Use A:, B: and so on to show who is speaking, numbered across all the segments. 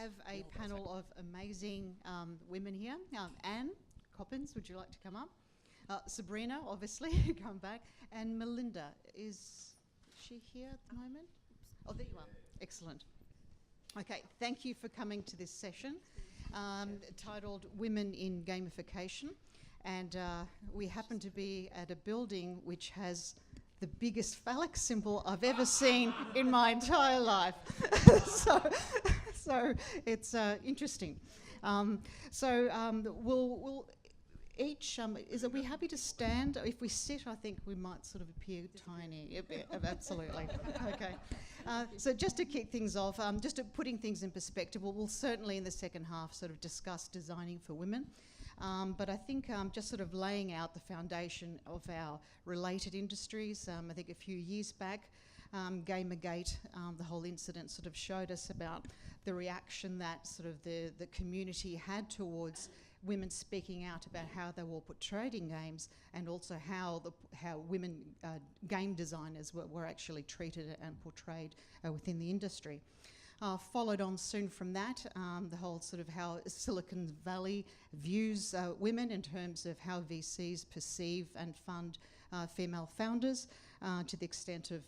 A: have a panel of amazing women here. An Coppens, would you like to come up? Sabrina, obviously, come back. And Melinda, is she here at the moment? Oh, there you are. Excellent. Okay, thank you for coming to this session titled Women in Gamification. And we happen to be at a building which has the biggest phallic symbol I've ever seen in my entire life. So it's interesting. We'll each, are we happy to stand? If we sit, I think we might sort of appear tiny a bit. Absolutely. Okay. So just to kick things off, just to putting things in perspective, we'll certainly in the second half sort of discuss designing for women. But I think just sort of laying out the foundation of our related industries. I think a few years back, Gamergate, the whole incident sort of showed us about the reaction that sort of the community had towards women speaking out about how they were portrayed in games, and also how women game designers were actually treated and portrayed within the industry. Followed on soon from that, the whole sort of how Silicon Valley views women in terms of how VCs perceive and fund female founders, to the extent of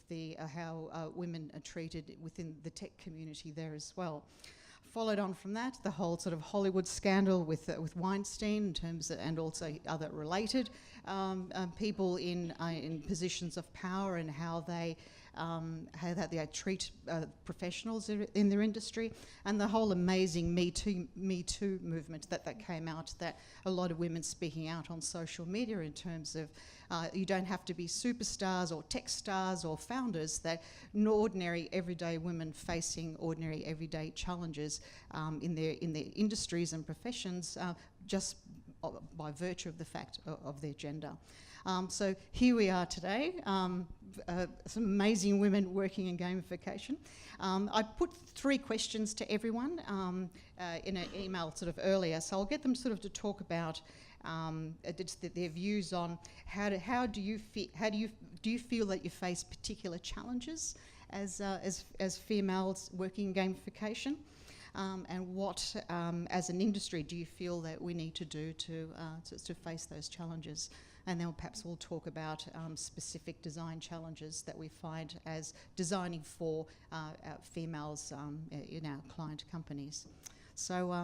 A: how women are treated within the tech community there as well. Followed on from that, the whole sort of Hollywood scandal with Weinstein in terms of, and also other related people in positions of power, and how they treat professionals in their industry, and the whole amazing Me Too movement that came out, that a lot of women speaking out on social media in terms of you don't have to be superstars or tech stars or founders, that ordinary everyday women facing ordinary everyday challenges in their industries and professions just by virtue of the fact of their gender. So here we are today, some amazing women working in gamification. I put 3 questions to everyone in an email sort of earlier, so I'll get them sort of to talk about their views on how do you feel that you face particular challenges as females working in gamification, and what as an industry do you feel that we need to do to face those challenges. And then perhaps we'll talk about specific design challenges that we find as designing for females in our client companies. So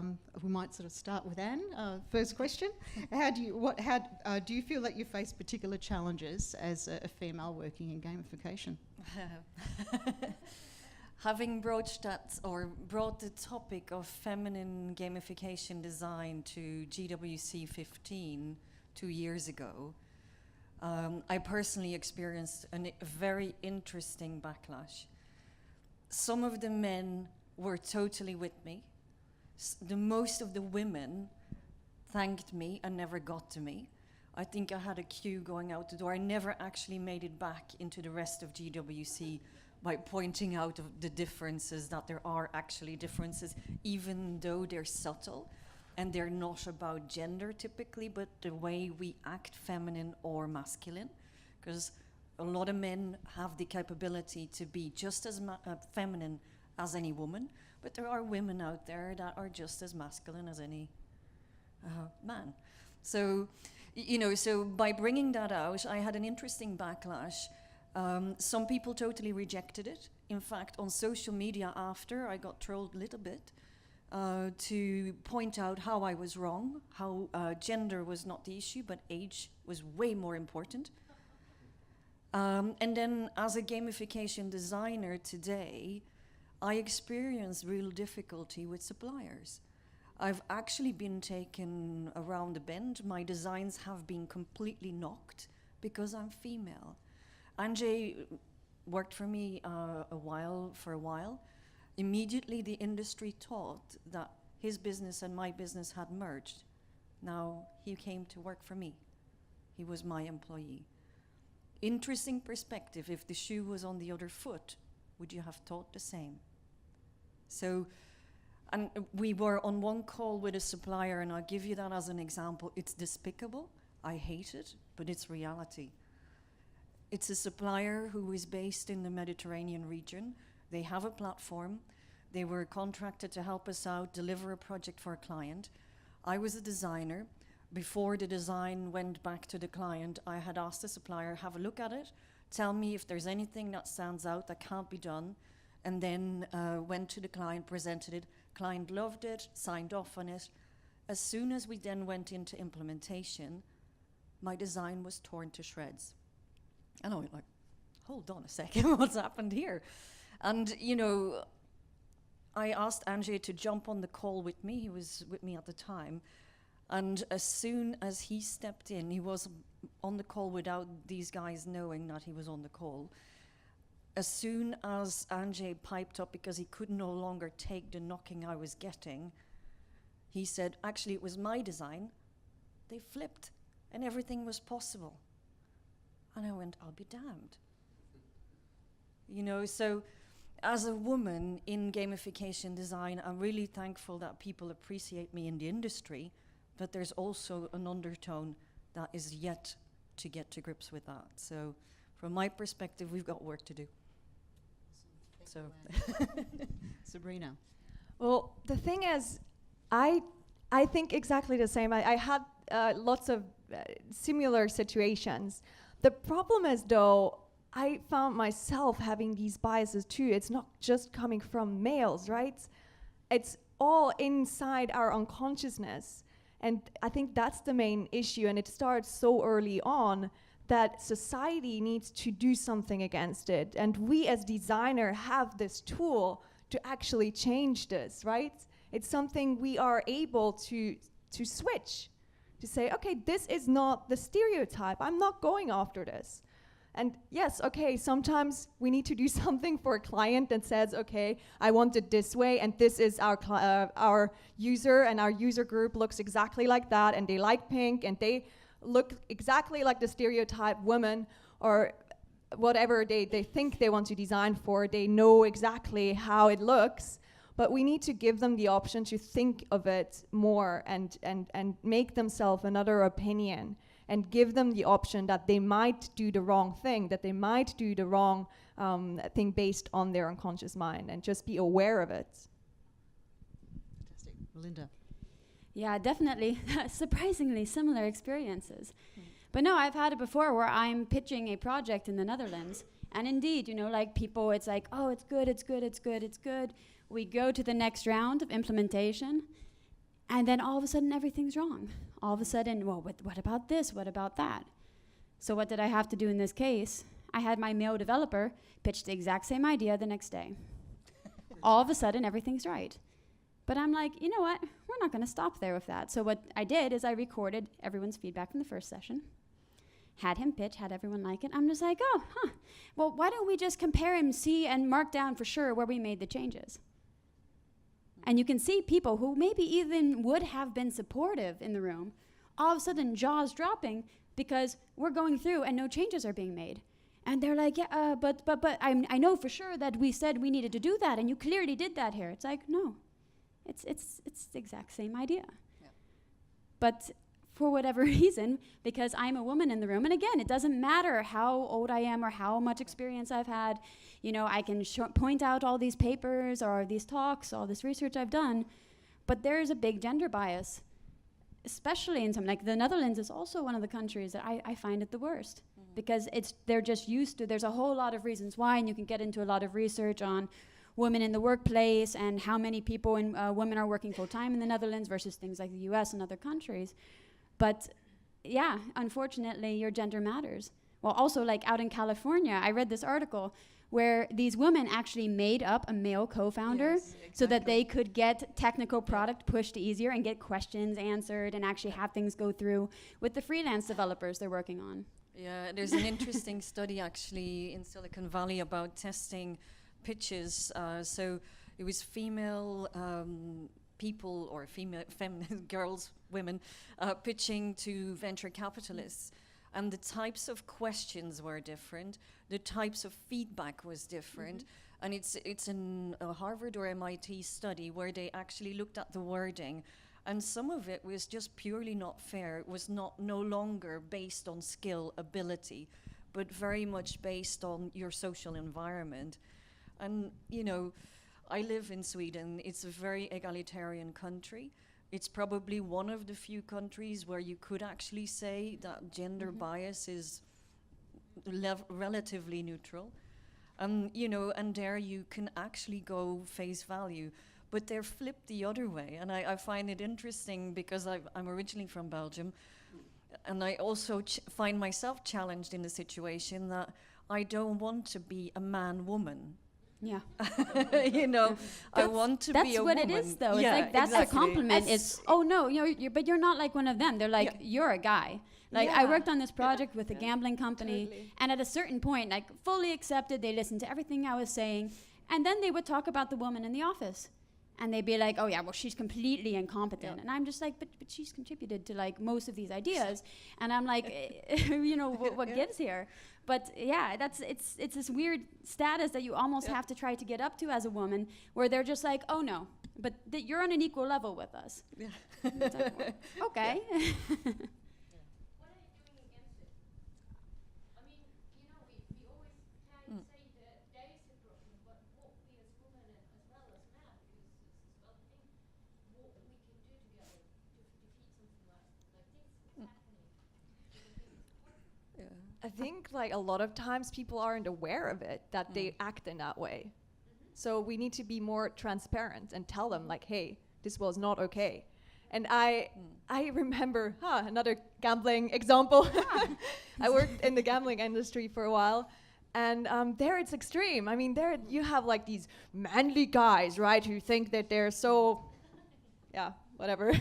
A: we might sort of start with Anne. First question: do you feel that you face particular challenges as a female working in gamification?
B: Having brought the topic of feminine gamification design to GWC 15 2 years ago, I personally experienced a very interesting backlash. Some of the men were totally with me. Most of the women thanked me and never got to me. I think I had a queue going out the door. I never actually made it back into the rest of GWC by pointing out the differences, that there are actually differences, even though they're subtle. And they're not about gender typically, but the way we act feminine or masculine. Because a lot of men have the capability to be just as feminine as any woman, but there are women out there that are just as masculine as any man. So, so by bringing that out, I had an interesting backlash. Some people totally rejected it. In fact, on social media after, I got trolled a little bit. To point out how I was wrong, how gender was not the issue, but age was way more important. And then as a gamification designer today, I experience real difficulty with suppliers. I've actually been taken around the bend. My designs have been completely knocked because I'm female. Anjay worked for me for a while. Immediately, the industry thought that his business and my business had merged. Now, he came to work for me. He was my employee. Interesting perspective. If the shoe was on the other foot, would you have thought the same? So, and we were on one call with a supplier, and I'll give you that as an example. It's despicable. I hate it, but it's reality. It's a supplier who is based in the Mediterranean region. They have a platform. They were contracted to help us out, deliver a project for a client. I was a designer. Before the design went back to the client, I had asked the supplier, have a look at it, tell me if there's anything that stands out that can't be done, and then went to the client, presented it. Client loved it, signed off on it. As soon as we then went into implementation, my design was torn to shreds. And I went like, hold on a second, what's happened here? And, you know, I asked Ange to jump on the call with me. He was with me at the time. And as soon as he stepped in, he was on the call without these guys knowing that he was on the call. As soon as Ange piped up because he could no longer take the knocking I was getting, he said, actually, it was my design. They flipped, and everything was possible. And I went, I'll be damned. You know, so as a woman in gamification design, I'm really thankful that people appreciate me in the industry, but there's also an undertone that is yet to get to grips with that. So from my perspective, we've got work to do. So,
A: Sabrina.
C: Well, the thing is, I think exactly the same. I had lots of similar situations. The problem is, though, I found myself having these biases too. It's not just coming from males, right? It's all inside our unconsciousness. And I think that's the main issue, and it starts so early on that society needs to do something against it. And we as designers have this tool to actually change this, right? It's something we are able to switch, to say, okay, this is not the stereotype. I'm not going after this. And yes, okay, sometimes we need to do something for a client that says, okay, I want it this way, and this is our user, and our user group looks exactly like that, and they like pink, and they look exactly like the stereotype woman, or whatever they think they want to design for. They know exactly how it looks, but we need to give them the option to think of it more and make themselves another opinion, and give them the option that they might do the wrong thing, that they might do the wrong thing based on their unconscious mind, and just be aware of it.
A: Fantastic. Melinda.
D: Yeah, definitely. Surprisingly similar experiences. But no, I've had it before where I'm pitching a project in the Netherlands. And indeed, you know, like people, it's like, oh, it's good, it's good, it's good, it's good. We go to the next round of implementation. And then all of a sudden, everything's wrong. All of a sudden, well, what about this? What about that? So what did I have to do in this case? I had my male developer pitch the exact same idea the next day. All of a sudden, everything's right. But I'm like, you know what? We're not going to stop there with that. So what I did is I recorded everyone's feedback from the first session, had him pitch, had everyone like it. I'm just like, oh, well, why don't we just compare and see and mark down for sure where we made the changes? And you can see people who maybe even would have been supportive in the room, all of a sudden jaws dropping because we're going through and no changes are being made. And they're like, yeah, but I know for sure that we said we needed to do that, and you clearly did that here. It's like, no, it's the exact same idea. Yeah. But for whatever reason, because I'm a woman in the room, and again, it doesn't matter how old I am or how much experience I've had, you know, I can point out all these papers or these talks, all this research I've done, but there's a big gender bias, especially in some, like the Netherlands is also one of the countries that I find it the worst, because they're just used to, there's a whole lot of reasons why, and you can get into a lot of research on women in the workplace and how many people and women are working full-time in the Netherlands versus things like the US and other countries. But yeah, unfortunately, your gender matters. Well, also like out in California, I read this article where these women actually made up a male co-founder, yes, exactly, so that they could get technical product pushed easier and get questions answered and actually have things go through with the freelance developers they're working on. Yeah,
B: there's an interesting study actually in Silicon Valley about testing pitches. So it was female people or feminine girls, women, pitching to venture capitalists. And the types of questions were different. The types of feedback was different. Mm-hmm. And it's in a Harvard or MIT study where they actually looked at the wording. And some of it was just purely not fair. It was no longer based on skill, ability, but very much based on your social environment. And, you know, I live in Sweden. It's a very egalitarian country. It's probably one of the few countries where you could actually say that gender bias is relatively neutral. You know, and there you can actually go face value. But they're flipped the other way. And I find it interesting because I'm originally from Belgium. And I also find myself challenged in the situation that I don't want to be a man-woman.
D: Yeah.
B: You know, I want to be a woman.
D: That's what it is, though.
B: Yeah,
D: it's like, that's
B: exactly.
D: the compliment. It's, oh, no, but you're not like one of them. They're like, you're a guy. Like, I worked on this project with a gambling company,
C: Totally.
D: and at a certain point, like, fully accepted, they listened to everything I was saying, and then they would talk about the woman in the office. And they'd be like, oh, yeah, well, she's completely incompetent. And I'm just like, but she's contributed to, like, most of these ideas. And I'm like, you know, what gives here? But, yeah, it's this weird status that you almost have to try to get up to as a woman, where they're just like, oh, no, but you're on an equal level with us.
B: Yeah.
D: It's like, well, okay.
E: What are you doing against it? I mean, you know, we always can say that there is a problem, but what we as women and as well as men, because this is well thing, what we can do together to defeat something like this is happening.
C: I think like a lot of times people aren't aware of it, that they act in that way. So we need to be more transparent and tell them like, hey, this was not okay. And I remember, another gambling example. I worked in the gambling industry for a while. And there it's extreme. I mean, there you have like these manly guys, right, who think that they're so, whatever.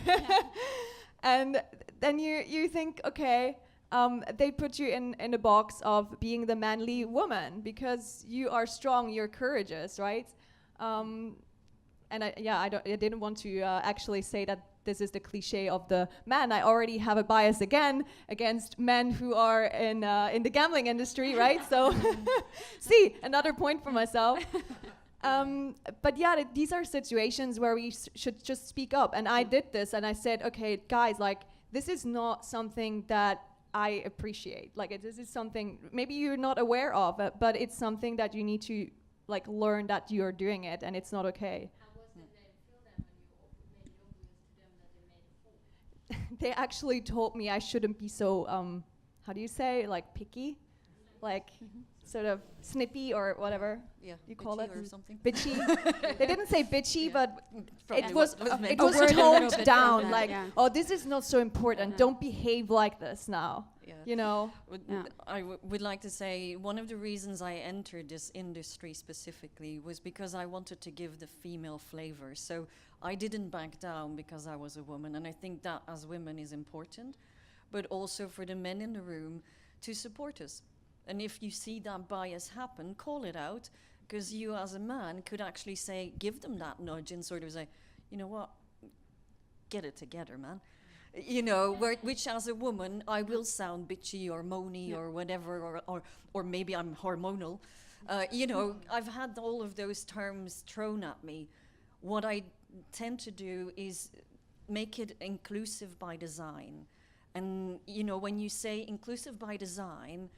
C: And then you think, okay, they put you in a box of being the manly woman because you are strong, you're courageous, right? And I didn't want to actually say that this is the cliche of the man. I already have a bias again against men who are in the gambling industry, right? So, see, another point for myself. But yeah, these are situations where we should just speak up. And I did this, and I said, okay, guys, like, this is not something that I appreciate. Like, this is something maybe you're not aware of, but it's something that you need to like learn that you're doing it, and it's not okay.
E: How was it they feel them when you made it obvious to them that they made a fool?
C: They actually told me I shouldn't be so how do you say, like, picky, like sort of snippy or whatever you call it,
B: or something.
C: bitchy. They didn't say bitchy, but
B: Probably
C: it was
B: meant.
C: it was
D: Worded a little
C: toned
D: bit
C: down,
D: from
C: like,
D: that, yeah.
C: oh, this is not so important. Don't behave like this now.
B: Yeah.
C: You know.
B: I would like to say one of the reasons I entered this industry specifically was because I wanted to give the female flavor. So I didn't back down because I was a woman, and I think that as women is important, but also for the men in the room to support us. And if you see that bias happen, call it out, because you as a man could actually say, give them that nudge and sort of say, you know what, get it together, man. You know, which as a woman, I will sound bitchy or moany or whatever, or maybe I'm hormonal. You know, I've had all of those terms thrown at me. What I tend to do is make it inclusive by design. And, you know, when you say inclusive by design,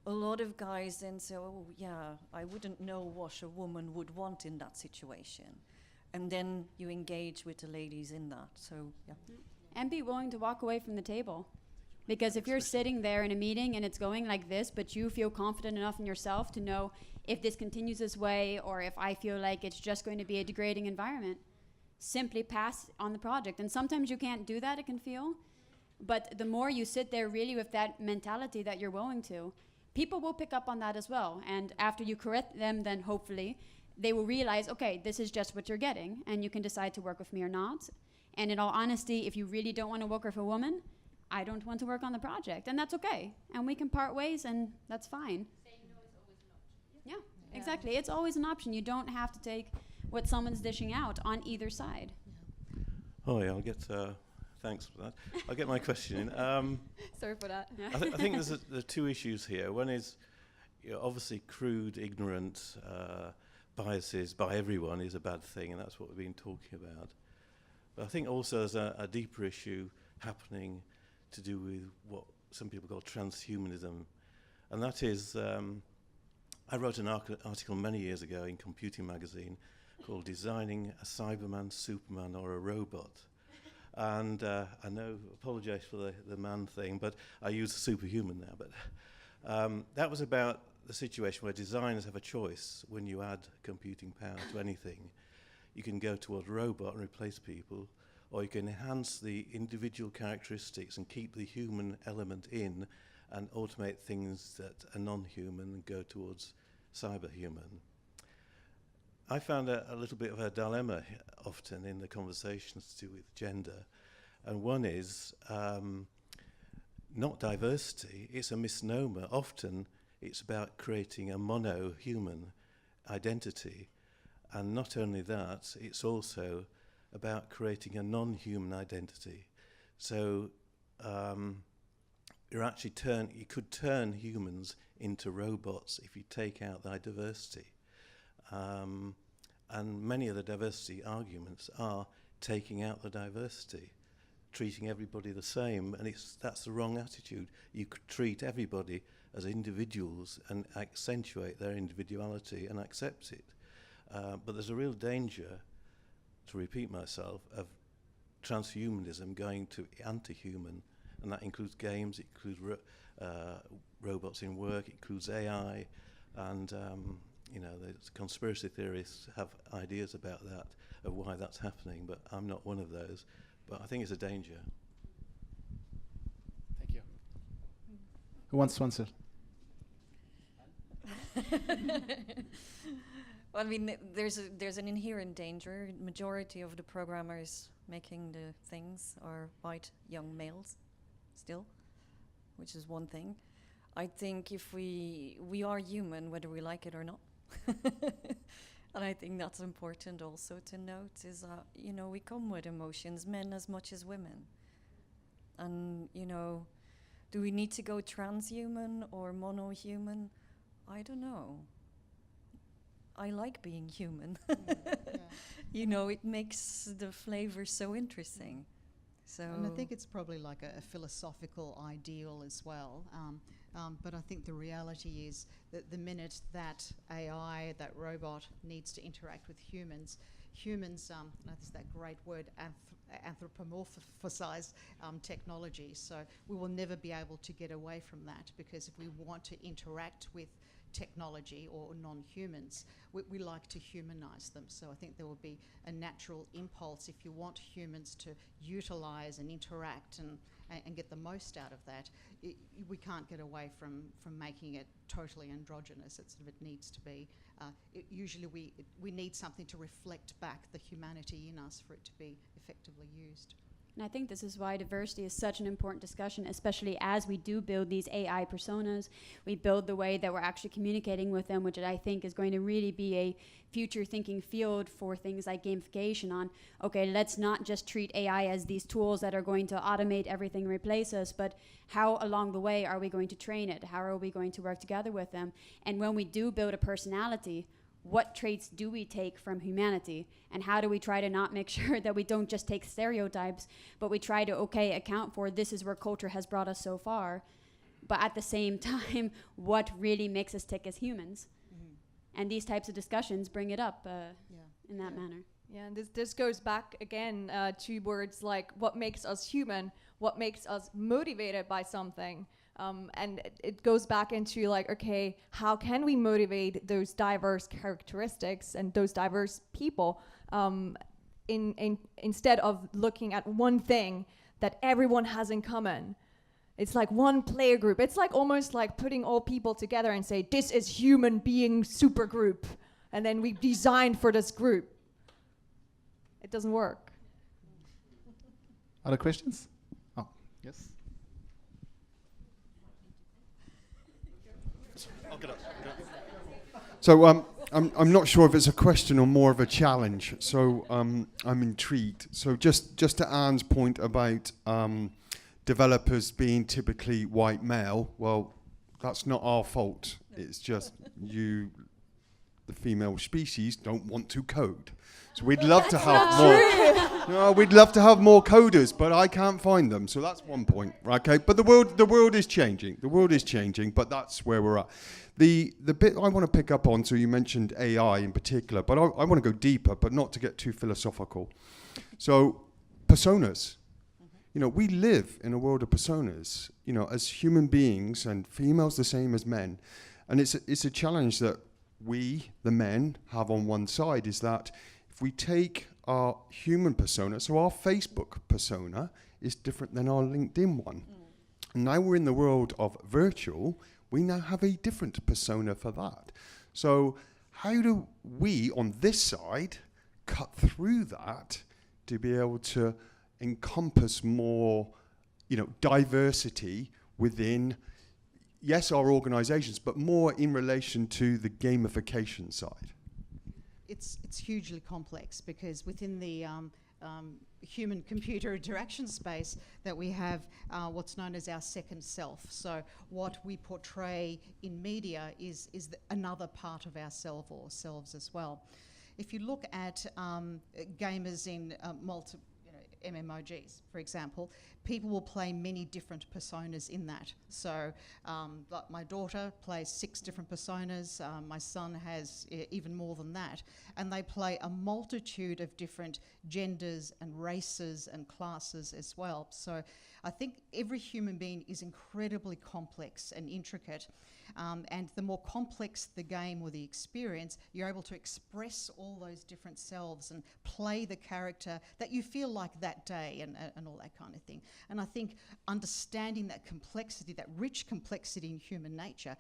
B: a lot of guys then say, oh, yeah, I wouldn't know what a woman would want in that situation. And then you engage with the ladies in that. So, yeah.
D: And be willing to walk away from the table. Because if you're sitting there in a meeting and it's going like this, but you feel confident enough in yourself to know if this continues this way, or if I feel like it's just going to be a degrading environment, simply pass on the project. And sometimes you can't do that, it can feel. But the more you sit there really with that mentality that you're willing to, people will pick up on that as well. And after you correct them, then hopefully they will realize, okay, this is just what you're getting, and you can decide to work with me or not. And in all honesty, if you really don't want to work with a woman, I don't want to work on the project, and that's okay. And we can part ways, and that's fine.
E: Saying no is always an option.
D: Yeah, exactly. It's always an option. You don't have to take what someone's dishing out on either side.
F: Oh yeah, I'll get. Thanks for that. I'll get my question in.
C: Sorry for that.
F: I think there are two issues here. One is, you know, obviously crude, ignorant biases by everyone is a bad thing, and that's what we've been talking about. But I think also there's a deeper issue happening to do with what some people call transhumanism. And that is, I wrote an article many years ago in Computing magazine called Designing a Cyberman, Superman or a Robot. And I know, apologise for the man thing, but I use superhuman now. But that was about the situation where designers have a choice when you add computing power to anything. You can go towards a robot and replace people, or you can enhance the individual characteristics and keep the human element in and automate things that are non-human and go towards cyberhuman. I found a little bit of a dilemma often in the conversations to do with gender, and one is not diversity, it's a misnomer. Often it's about creating a mono-human identity, and not only that, it's also about creating a non-human identity. So you could turn humans into robots if you take out their diversity. And many of the diversity arguments are taking out the diversity, treating everybody the same, and that's the wrong attitude. You could treat everybody as individuals and accentuate their individuality and accept it. But there's a real danger, to repeat myself, of transhumanism going to anti-human, and that includes games, it includes robots in work, it includes AI, and the conspiracy theorists have ideas about that, of why that's happening, but I'm not one of those. But I think it's a danger.
G: Thank you. Who wants to answer?
B: Well, I mean, there's an inherent danger. Majority of the programmers making the things are white young males still, which is one thing. I think if we are human, whether we like it or not. And I think that's important also to note is, we come with emotions, men as much as women. And, do we need to go transhuman or mono-human? I don't know. I like being human. It makes the flavor so interesting. So,
A: and I think it's probably like a philosophical ideal as well. But I think the reality is that the minute that AI, that robot, needs to interact with humans, that's that great word, anthropomorphize technology. So we will never be able to get away from that, because if we want to interact with technology or non-humans, we like to humanize them. So I think there will be a natural impulse, if you want humans to utilize and interact and get the most out of that. We can't get away from making it totally androgynous. It needs to be. Usually we need something to reflect back the humanity in us for it to be effectively used.
D: And I think this is why diversity is such an important discussion, especially as we do build these AI personas. We build the way that we're actually communicating with them, which I think is going to really be a future thinking field for things like gamification on, okay, let's not just treat AI as these tools that are going to automate everything and replace us, but how along the way are we going to train it? How are we going to work together with them? And when we do build a personality, what traits do we take from humanity, and how do we try to not make sure that we don't just take stereotypes, but we try to account for this is where culture has brought us so far, but at the same time, what really makes us tick as humans? Mm-hmm. And these types of discussions bring it up in that manner.
C: Yeah, and this goes back again to words like what makes us human, what makes us motivated by something. And it goes back into like, okay, how can we motivate those diverse characteristics and those diverse people instead of looking at one thing that everyone has in common? It's like one player group. It's like almost like putting all people together and say, this is human being super group. And then we designed for this group. It doesn't work.
G: Other questions? Oh, yes.
H: So I'm not sure if it's a question or more of a challenge. So I'm intrigued. So just to Anne's point about developers being typically white male, well, that's not our fault. It's just you, the female species, don't want to code. So we'd love to have more. No, we'd love to have more coders, but I can't find them. So that's one point, okay? But the world is changing. The world is changing, but that's where we're at. The bit I want to pick up on, so you mentioned AI in particular, but I want to go deeper, but not to get too philosophical. So personas. You know, we live in a world of personas, you know, as human beings, and females the same as men. And it's a challenge that we, the men, have on one side, is that if we take our human persona, so our Facebook persona is different than our LinkedIn one. And now we're in the world of virtual, we now have a different persona for that. So how do we, on this side, cut through that to be able to encompass more, you know, diversity within, yes, our organizations, but more in relation to the gamification side?
A: It's hugely complex, because within the human-computer interaction space that we have what's known as our second self. So what we portray in media is another part of ourself or selves as well. If you look at gamers in MMOGs, for example, people will play many different personas in that. So like my daughter plays 6 different personas, my son has even more than that, and they play a multitude of different genders and races and classes as well. So I think every human being is incredibly complex and intricate, and the more complex the game or the experience, you're able to express all those different selves and play the character that you feel like that day, and all that kind of thing. And I think understanding that complexity, that rich complexity in human nature,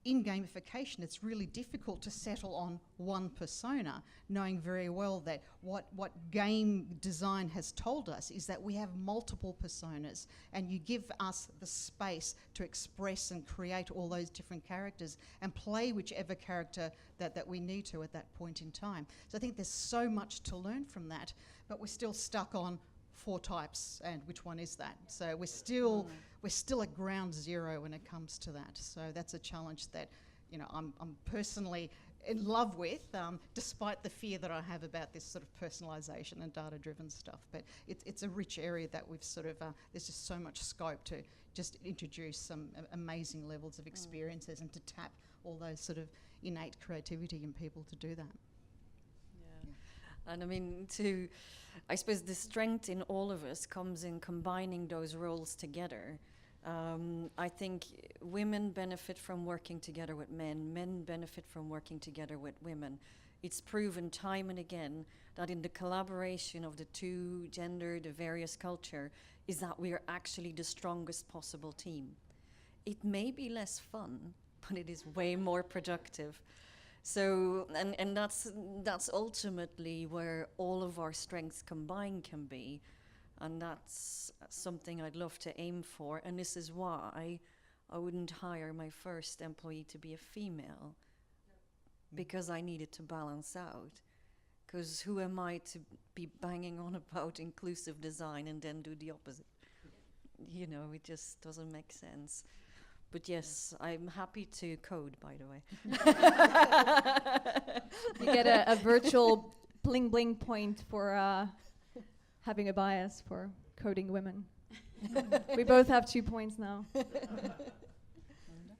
A: in gamification, it's really difficult to settle on one persona, knowing very well that what game design has told us is that we have multiple personas, and you give us the space to express and create all those different characters and play whichever character that we need to at that point in time. So I think there's so much to learn from that, but we're still stuck on 4 types, and which one is that? So we're still at ground zero when it comes to that. So that's a challenge that, you know, I'm personally in love with, despite the fear that I have about this sort of personalisation and data-driven stuff. But it's a rich area that we've sort of, there's just so much scope to just introduce some amazing levels of experiences and to tap all those sort of innate creativity in people to do that.
B: Yeah. And I mean, I suppose the strength in all of us comes in combining those roles together. I think women benefit from working together with men. Men benefit from working together with women. It's proven time and again that in the collaboration of the two gender, the various culture, is that we are actually the strongest possible team. It may be less fun, but it is way more productive. So, and that's ultimately where all of our strengths combined can be. And that's something I'd love to aim for. And this is why I wouldn't hire my first employee to be a female, because I needed to balance out. Because who am I to be banging on about inclusive design and then do the opposite? You know, it just doesn't make sense. But yes, I'm happy to code, by the way.
C: You get a virtual bling bling point for having a bias for coding women. We both have 2 points now.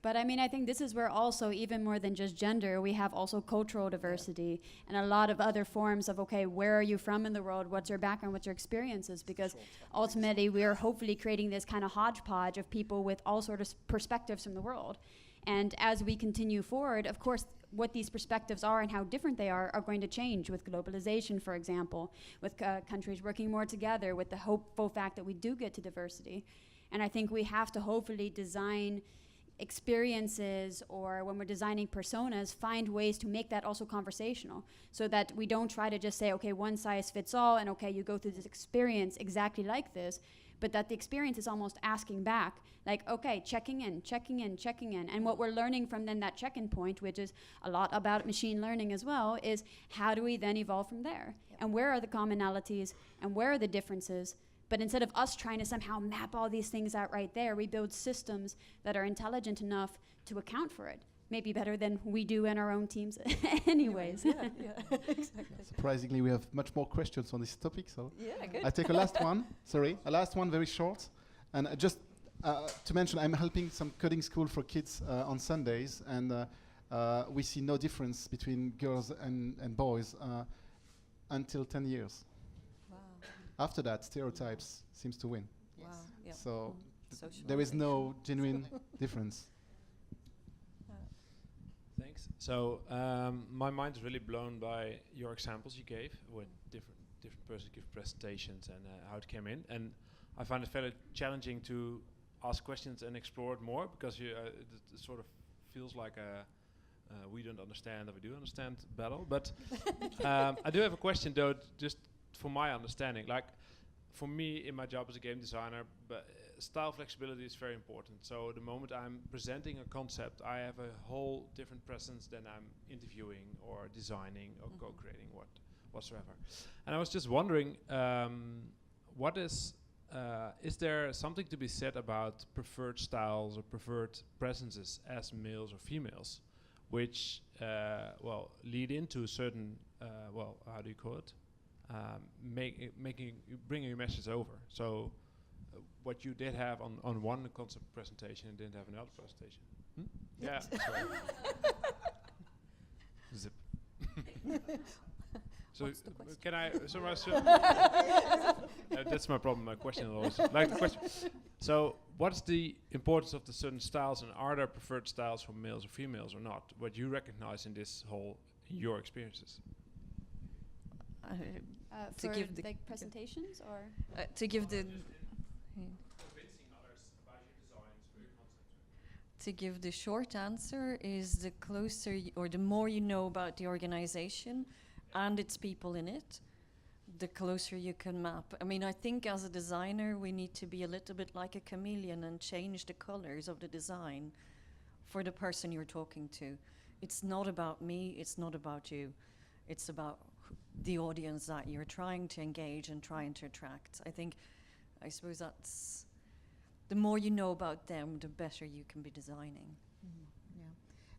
D: But I mean, I think this is where also, even more than just gender, we have also cultural diversity and a lot of other forms of, okay, where are you from in the world? What's your background? What's your experiences? Because ultimately, we are hopefully creating this kind of hodgepodge of people with all sorts of perspectives from the world. And as we continue forward, of course, what these perspectives are and how different they are going to change with globalization, for example, with countries working more together, with the hopeful fact that we do get to diversity. And I think we have to hopefully design experiences, or when we're designing personas, find ways to make that also conversational, so that we don't try to just say, okay, one size fits all, and okay, you go through this experience exactly like this, but that the experience is almost asking back, like, okay, checking in. And what we're learning from then that check-in point, which is a lot about machine learning as well, is how do we then evolve from there? Yep. And where are the commonalities and where are the differences? But instead of us trying to somehow map all these things out right there, we build systems that are intelligent enough to account for it. maybe better than we do in our own teams anyways.
B: Yeah, exactly.
G: Surprisingly, we have much more questions on this topic, so
B: Yeah, good.
G: I take a last one. Sorry, a last one, very short. And just to mention, I'm helping some coding school for kids on Sundays, and we see no difference between girls and boys until 10 years.
B: Wow.
G: After that, stereotypes seems to win.
B: Wow. Yeah.
G: So
B: Socialization.
G: there is no genuine difference.
I: Thanks. So my mind is really blown by your examples you gave with different persons give presentations and how it came in, and I find it fairly challenging to ask questions and explore it more, because you it sort of feels like a we don't understand or we do understand battle. But I do have a question though, just for my understanding. Like for me in my job as a game designer, but style flexibility is very important. So the moment I'm presenting a concept, I have a whole different presence than I'm interviewing or designing or co-creating whatsoever. And I was just wondering, is there something to be said about preferred styles or preferred presences as males or females, which lead into a certain how do you call it? Bringing your message over. So what you did have on one concept presentation and didn't have another presentation. Yeah. Sorry. Zip. So can I summarize? That's my problem. My question always like the question. So what's the importance of the certain styles, and are there preferred styles for males or females or not? What you recognize in this whole your experiences?
B: To
D: For
B: give the
D: like presentations or
B: to give the
I: Convincing others about your designs or your concepts.
B: To give the short answer is the closer or the more you know about the organization and its people in it, the closer you can map. I mean, I think as a designer, we need to be a little bit like a chameleon and change the colors of the design for the person you're talking to. It's not about me, it's not about you. It's about the audience that you're trying to engage and trying to attract. I suppose that's the more you know about them, the better you can be designing.
A: Yeah,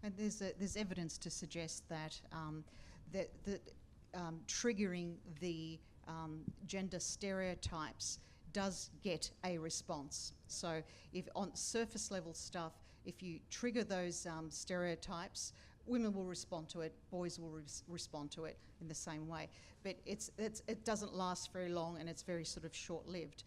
A: and there's evidence to suggest that triggering the gender stereotypes does get a response. So if on surface level stuff, if you trigger those stereotypes, women will respond to it, boys will respond to it in the same way. But it doesn't last very long, and it's very sort of short-lived.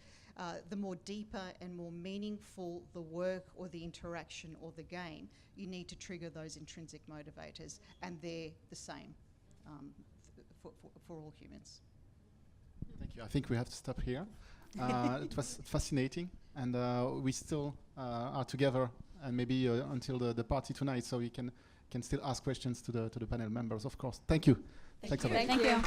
A: The more deeper and more meaningful the work or the interaction or the game, you need to trigger those intrinsic motivators, and they're the same for all humans.
G: Thank you. I think we have to stop here. It was fascinating, and we still are together, and maybe until the party tonight, so we can still ask questions to the panel members, of course. Thank you. Thanks a lot.
D: Thank you.